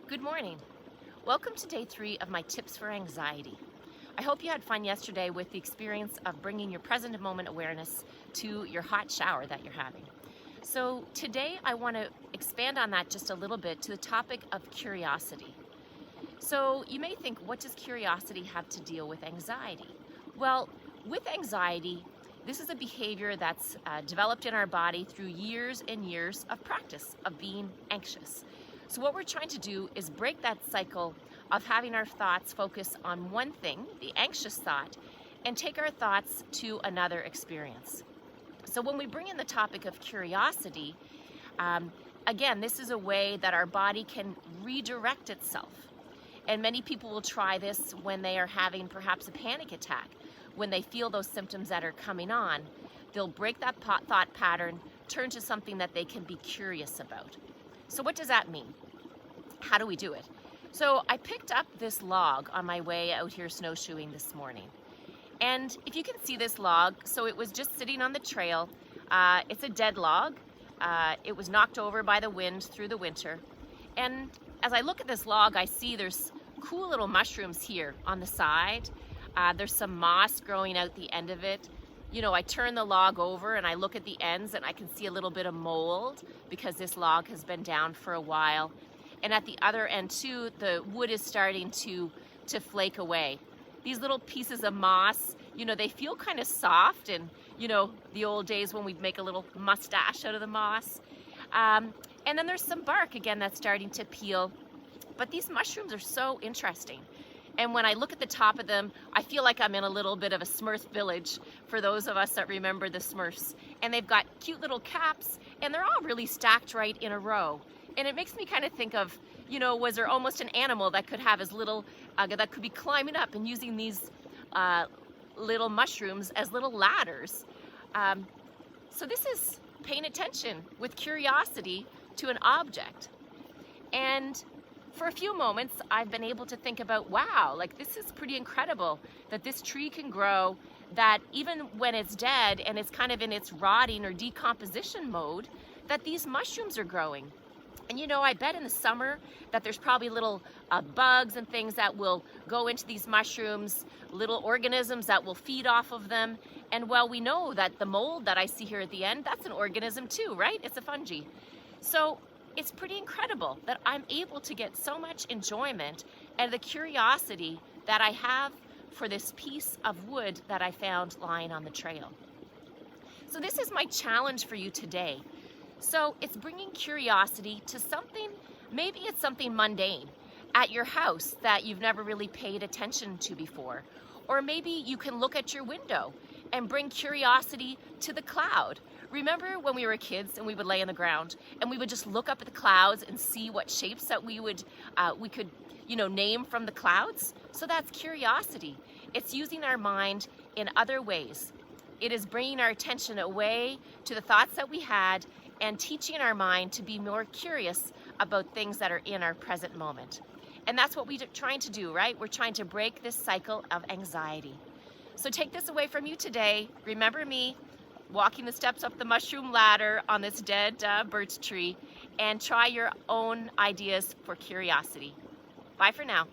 Good morning. Welcome to day 3 of my tips for anxiety. I hope you had fun yesterday with the experience of bringing your present moment awareness to your hot shower that you're having. So today I want to expand on that just a little bit to the topic of curiosity. So you may think, what does curiosity have to deal with anxiety? Well, with anxiety, this is a behavior that's developed in our body through years and years of practice of being anxious. So what we're trying to do is break that cycle of having our thoughts focus on one thing, the anxious thought, and take our thoughts to another experience. So when we bring in the topic of curiosity, again, this is a way that our body can redirect itself. And many people will try this when they are having perhaps a panic attack. When they feel those symptoms that are coming on, they'll break that thought pattern, turn to something that they can be curious about. So what does that mean? How do we do it? So I picked up this log on my way out here snowshoeing this morning. And if you can see this log, so it was just sitting on the trail. It's a dead log. It was knocked over by the wind through the winter. And as I look at this log, I see there's cool little mushrooms here on the side. There's some moss growing out the end of it. You know, I turn the log over and I look at the ends and I can see a little bit of mold because this log has been down for a while. And at the other end too, the wood is starting to flake away. These little pieces of moss, you know, they feel kind of soft, and you know, the old days when we'd make a little mustache out of the moss. And then there's some bark again that's starting to peel. But these mushrooms are so interesting. And when I look at the top of them, I feel like I'm in a little bit of a Smurf village for those of us that remember the Smurfs. And they've got cute little caps, and they're all really stacked right in a row. And it makes me kind of think of, you know, was there almost an animal that could have as little, that could be climbing up and using these little mushrooms as little ladders. So this is paying attention with curiosity to an object. And for a few moments, I've been able to think about, wow, like this is pretty incredible that this tree can grow, that even when it's dead and it's kind of in its rotting or decomposition mode, that these mushrooms are growing. And you know, I bet in the summer that there's probably little bugs and things that will go into these mushrooms, little organisms that will feed off of them. And well, we know that the mold that I see here at the end, that's an organism too, right? It's a fungi. So it's pretty incredible that I'm able to get so much enjoyment and the curiosity that I have for this piece of wood that I found lying on the trail. So this is my challenge for you today. So it's bringing curiosity to something, maybe it's something mundane at your house that you've never really paid attention to before. Or maybe you can look at your window and bring curiosity to the cloud. Remember when we were kids and we would lay on the ground and we would just look up at the clouds and see what shapes that we could, you know, name from the clouds? So that's curiosity. It's using our mind in other ways. It is bringing our attention away to the thoughts that we had and teaching our mind to be more curious about things that are in our present moment. And that's what we're trying to do, right? We're trying to break this cycle of anxiety. So take this away from you today. Remember me walking the steps up the mushroom ladder on this dead birch tree, and try your own ideas for curiosity. Bye for now.